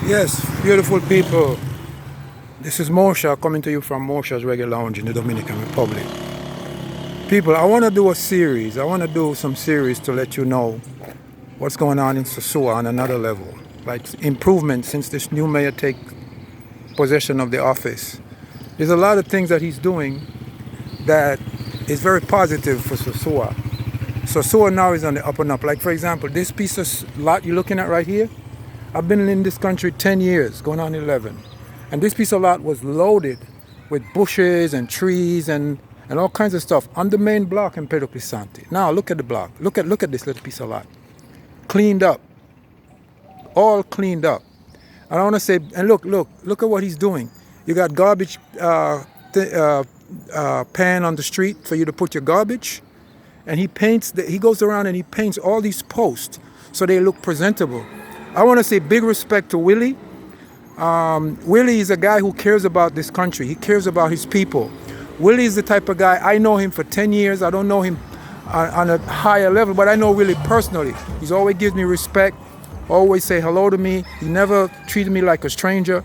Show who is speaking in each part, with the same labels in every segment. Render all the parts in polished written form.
Speaker 1: Yes, beautiful people. This is Mosha coming to you from Mosha's Reggae Lounge in the Dominican Republic. People, I want to do a series. I want to do some series to let you know what's going on in Sosua on another level. Like improvement since this new mayor take possession of the office. There's a lot of things that he's doing that is very positive for Sosua. Sosua now is on the up and up. Like for example, this piece of lot you're looking at right here, I've been in this country 10 years, going on 11. And this piece of lot was loaded with bushes and trees and all kinds of stuff on the main block in Pedro Pisante. Now look at the block. Look at this little piece of lot. Cleaned up. All cleaned up. And I want to say, and look at what he's doing. You got garbage pan on the street for you to put your garbage. And he goes around and he paints all these posts so they look presentable. I want to say big respect to Willie. Willie is a guy who cares about this country. He cares about his people. Willie is the type of guy, I know him for 10 years. I don't know him on a higher level, but I know Willie personally. He's always gives me respect, always say hello to me. He never treated me like a stranger.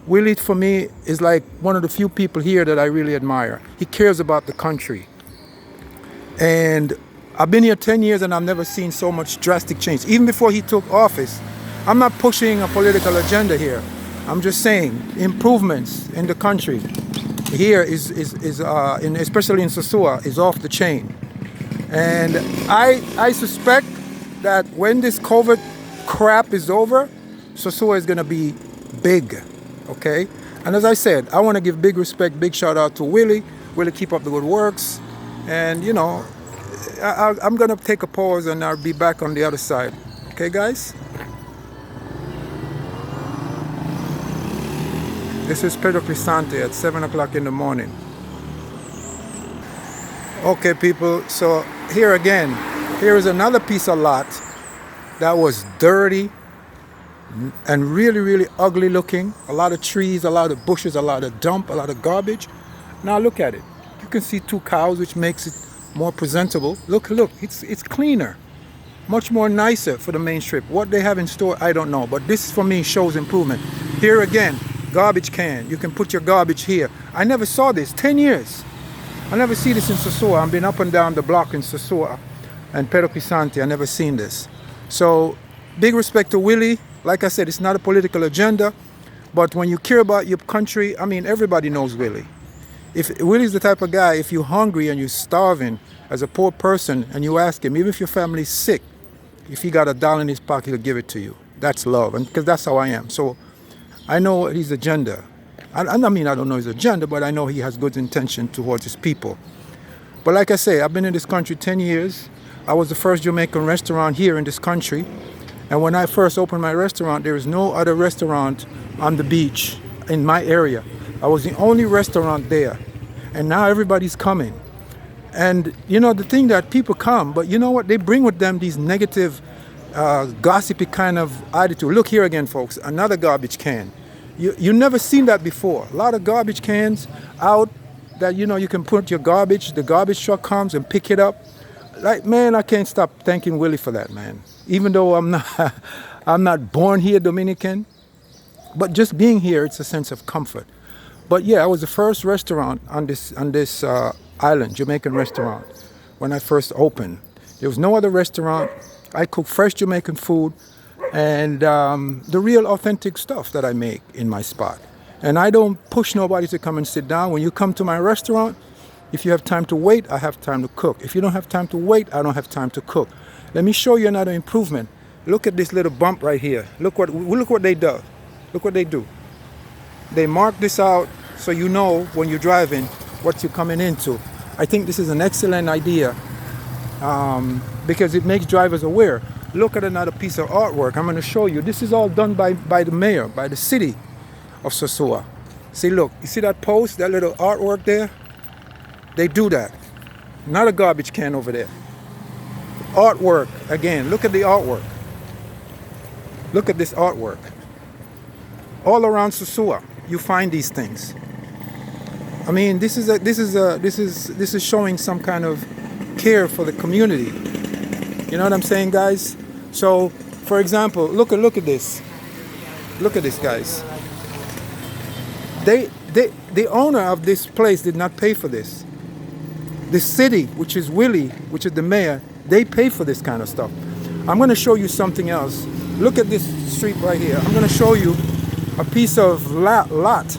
Speaker 1: Willie, for me, is like one of the few people here that I really admire. He cares about the country. And I've been here 10 years and I've never seen so much drastic change. Even before he took office, I'm not pushing a political agenda here. I'm just saying improvements in the country here especially in Sosua, is off the chain. And I suspect that when this COVID crap is over, Sosua is going to be big, okay? And as I said, I want to give big respect, big shout out to Willie. Willie, keep up the good works. And, you know, I'm going to take a pause and I'll be back on the other side. Okay, guys? This is Pedro Crisante at 7 o'clock in the morning. Okay, people, so here again, here is another piece of lot that was dirty and really, really ugly looking. A lot of trees, a lot of bushes, a lot of dump, a lot of garbage. Now look at it. You can see 2 cows, which makes it more presentable. Look, it's cleaner, much more nicer for the main strip. What they have in store, I don't know, but this for me shows improvement. Here again, garbage can. You can put your garbage here. I never saw this, 10 years. I never see this in Sosua. I've been up and down the block in Sosua and Pedro Pisante. I never seen this. So big respect to Willie. Like I said, it's not a political agenda, but when you care about your country, I mean, everybody knows Willie. If Willie's the type of guy, if you're hungry and you're starving as a poor person and you ask him, even if your family's sick, if he got $1 in his pocket, he'll give it to you. That's love, and because that's how I am. So I know his agenda. I mean, I don't know his agenda, but I know he has good intention towards his people. But like I say, I've been in this country 10 years. I was the first Jamaican restaurant here in this country. And when I first opened my restaurant, there was no other restaurant on the beach in my area. I was the only restaurant there. And now everybody's coming. And, you know, the thing that people come, but you know what? They bring with them these negative, gossipy kind of attitude. Look here again, folks, another garbage can. You never seen that before. A lot of garbage cans out that, you know, you can put your garbage. The garbage truck comes and pick it up. Like, man, I can't stop thanking Willie for that, man. Even though I'm not born here Dominican, but just being here, it's a sense of comfort. But yeah, I was the first restaurant on this island, Jamaican restaurant, when I first opened. There was no other restaurant. I cook fresh Jamaican food and the real authentic stuff that I make in my spot. And I don't push nobody to come and sit down. When you come to my restaurant, if you have time to wait, I have time to cook. If you don't have time to wait, I don't have time to cook. Let me show you another improvement. Look at this little bump right here. Look what they do. Look what they do. They mark this out so you know when you're driving what you're coming into. I think this is an excellent idea because it makes drivers aware. Look at another piece of artwork. I'm going to show you. This is all done by the mayor, by the city of Sosua. See, look, you see that post, that little artwork there? They do that. Not a garbage can over there. Artwork, again, look at the artwork. Look at this artwork. All around Sosua, you find these things. I mean, this is showing some kind of care for the community. You know what I'm saying, guys? So, for example, look at this. Look at this, guys. The owner of this place did not pay for this. The city, which is Willie, which is the mayor, they pay for this kind of stuff. I'm going to show you something else. Look at this street right here. I'm going to show you a piece of lot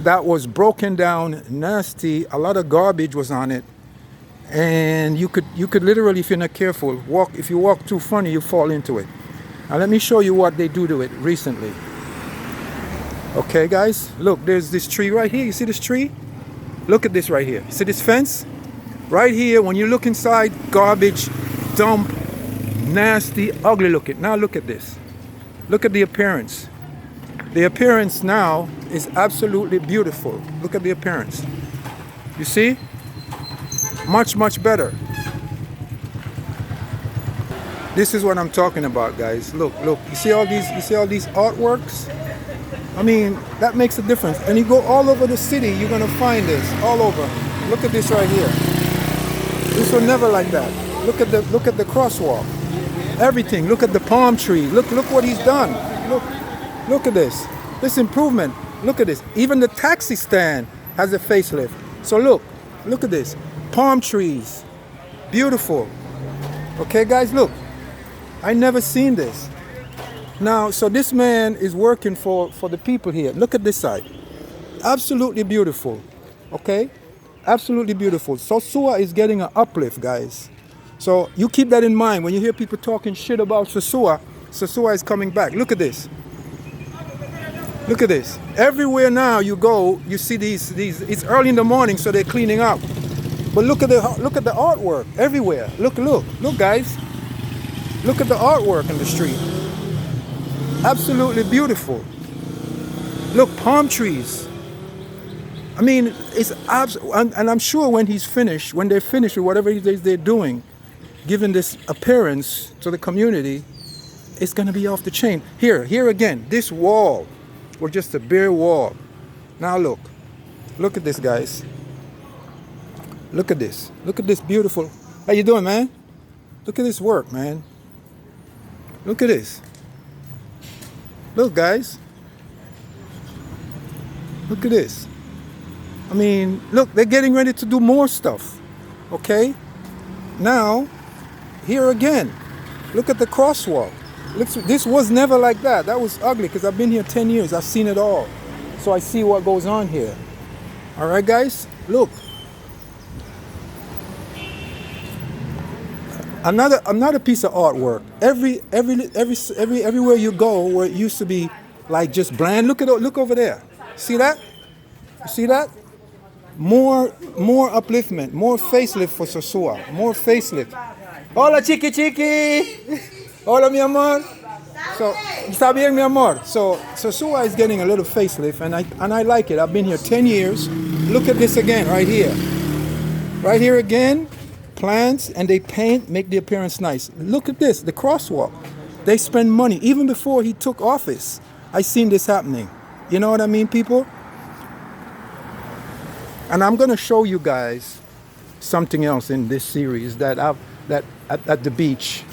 Speaker 1: that was broken down, nasty. A lot of garbage was on it, and you could literally, if you're not careful, walk. If you walk too funny, you fall into it. Now let me show you what they do to it recently. Okay, guys, look. There's this tree right here. You see this tree? Look at this right here. See this fence? Right here, when you look inside, garbage, dump, nasty, ugly looking. Now look at this. Look at the appearance. The appearance now is absolutely beautiful. Look at the appearance. You see? Much, much better. This is what I'm talking about, guys. Look. You see all these artworks? I mean, that makes a difference. And you go all over the city, you're gonna find this all over. Look at this right here. This was never like that. Look at the crosswalk. Everything. Look at the palm tree. Look what he's done. Look at this. This improvement. Look at this. Even the taxi stand has a facelift. So look at this. Palm trees. Beautiful. Okay, guys, look. I never seen this. Now, so this man is working for the people here. Look at this side. Absolutely beautiful. Okay? Absolutely beautiful. Sosua is getting an uplift, guys. So you keep that in mind when you hear people talking shit about Sosua. Sosua is coming back. Look at this. Look at this. Everywhere now you go, you see these. It's early in the morning, so they're cleaning up. But look at the artwork everywhere. Look, guys. Look at the artwork in the street. Absolutely beautiful. Look, palm trees. I mean, it's absolutely, and I'm sure when they're finished with whatever it is they're doing, giving this appearance to the community, it's going to be off the chain. Here again, this wall was just a bare wall. Now look at this, guys. Look at this. Look at this beautiful. How you doing, man? Look at this work, man. Look at this. Look, guys. Look at this. I mean, look, they're getting ready to do more stuff. Okay? Now, here again. Look at the crosswalk. This was never like that. That was ugly because I've been here 10 years. I've seen it all. So I see what goes on here. All right, guys? Look. Another piece of artwork. Everywhere you go, where it used to be like just bland. Look over there. See that? You see that? More upliftment, more facelift for Sosua. More facelift. Hola, chiqui. Hola, mi amor. So, está bien, mi amor. So Sosua is getting a little facelift, and I like it. I've been here 10 years. Look at this again, right here. Right here again. Plants, and they paint, make the appearance nice. Look at this, the crosswalk. They spend money. Even before he took office, I seen this happening. You know what I mean, people? And I'm going to show you guys something else in this series that at the beach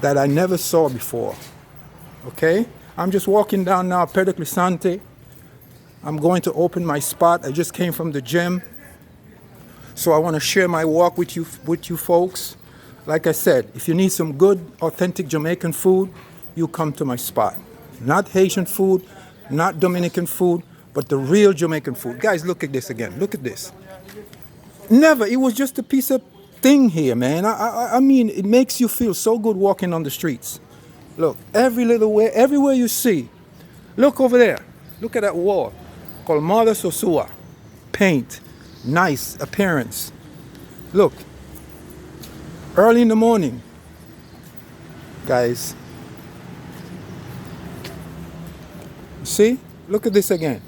Speaker 1: that I never saw before. Okay? I'm just walking down now, Pedro Clisante. I'm going to open my spot. I just came from the gym. So I want to share my walk with you folks. Like I said, if you need some good, authentic Jamaican food, you come to my spot. Not Haitian food, not Dominican food, but the real Jamaican food. Guys, look at this again. Look at this. Never. It was just a piece of thing here, man. I mean, it makes you feel so good walking on the streets. Look, everywhere you see. Look over there. Look at that wall. Colmada Sosua. Paint. Nice appearance. Look. Early in the morning. Guys. See? Look at this again.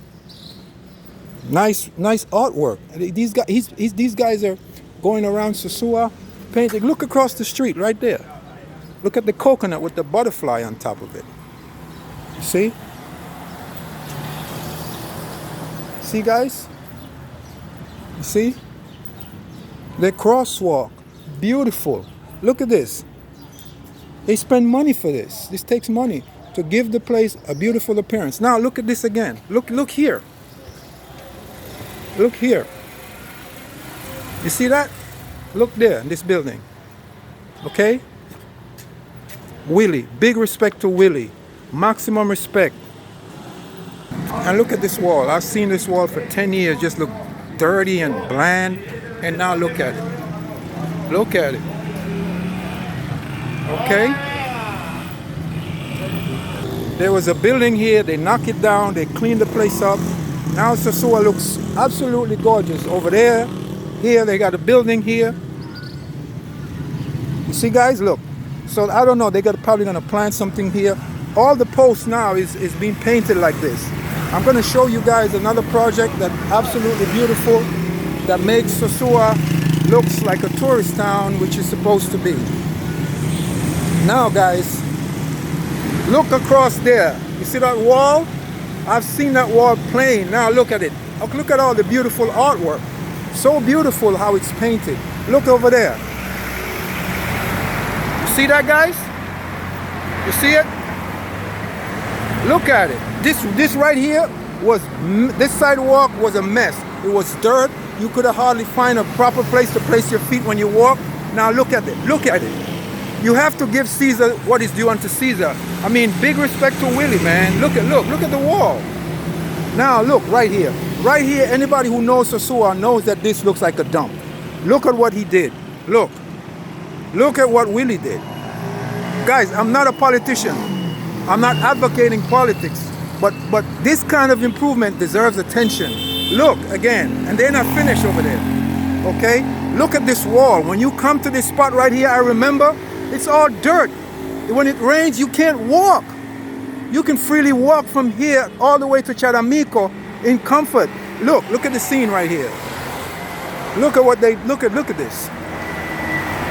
Speaker 1: Nice artwork. These guys are going around Sosua painting. Look across the street right there. Look at the coconut with the butterfly on top of it. See? See, guys? You see? The crosswalk. Beautiful. Look at this. They spend money for this. This takes money. to give the place a beautiful appearance. Now look at this again. Look here. Look here. You see that? Look there in this building. Okay? Willie. Big respect to Willie. Maximum respect. And look at this wall. I've seen this wall for 10 years. Just look dirty and bland. And now look at it. Look at it. Okay? There was a building here. They knocked it down. They cleaned the place up. Now Sosua looks absolutely gorgeous. Over there. Here they got a building here. You see, guys? Look. So I don't know. They got probably going to plant something here. All the posts now is being painted like this. I'm going to show you guys another project that's absolutely beautiful that makes Sosua looks like a tourist town, which is supposed to be. Now, guys, look across there. You see that wall? I've seen that wall plain. Now look at it. Look at all the beautiful artwork. So beautiful how it's painted. Look over there. You see that, guys? You see it? Look at it. This right here was, this sidewalk was a mess. It was dirt. You could have hardly find a proper place to place your feet when you walk. Now look at it. Look at it. You have to give Caesar what is due unto Caesar. I mean, big respect to Willie, man. Look at the wall. Now look right here. Right here, anybody who knows Sosua knows that this looks like a dump. Look at what he did. Look. Look at what Willie did. Guys, I'm not a politician. I'm not advocating politics. But this kind of improvement deserves attention. Look, again, and they're not finished over there. Okay? Look at this wall. When you come to this spot right here, I remember, it's all dirt. When it rains, you can't walk. You can freely walk from here all the way to Charamiko in comfort. Look at the scene right here. Look at what they, look at this.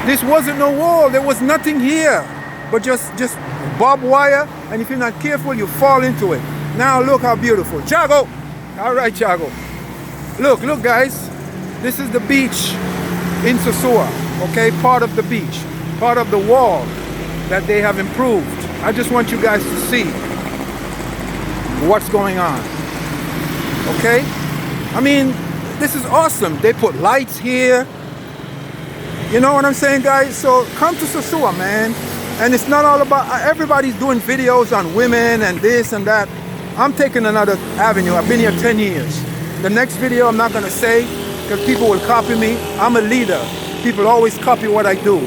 Speaker 1: This wasn't no wall. There was nothing here but just barbed wire, and if you're not careful, you fall into it. Now look how beautiful. Chago! All right, Chago. Look, guys. This is the beach in Sosua, okay? Part of the beach, part of the wall that they have improved. I just want you guys to see what's going on, okay? I mean, this is awesome. They put lights here. You know what I'm saying, guys? So come to Sosua, man. And it's not all about, everybody's doing videos on women and this and that. I'm taking another avenue. I've been here 10 years. The next video I'm not gonna say because people will copy me. I'm a leader. People always copy what I do.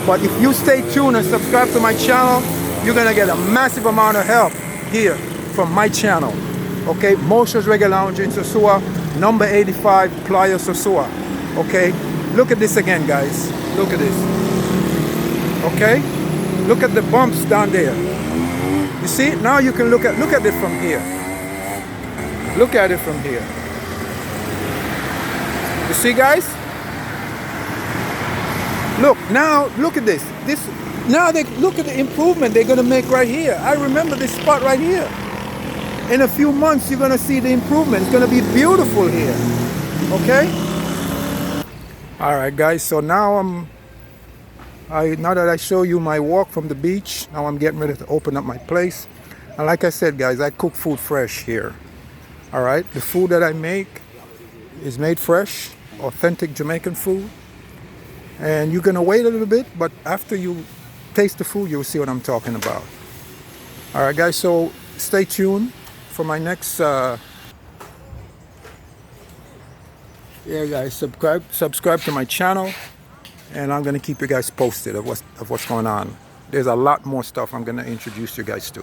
Speaker 1: But if you stay tuned and subscribe to my channel, you're gonna get a massive amount of help here from my channel. Okay, Mosha's Reggae Lounge in Sosua, number 85, Playa Sosua. Okay, look at this again, guys. Look at this. Okay, look at the bumps down there. You see? Now you can look at it from here. Look at it from here. You see, guys? Look, now look at this. Now they look at the improvement they're gonna make right here. I remember this spot right here. In a few months you're gonna see the improvement. It's gonna be beautiful here. Okay? Alright, guys, so now now that I show you my walk from the beach, now I'm getting ready to open up my place. And like I said, guys, I cook food fresh here. All right, the food that I make is made fresh, authentic Jamaican food. And you're gonna wait a little bit, but after you taste the food, you'll see what I'm talking about. All right, guys, so stay tuned for my next, yeah, guys, subscribe to my channel. And I'm going to keep you guys posted of what's going on. There's a lot more stuff I'm going to introduce you guys to.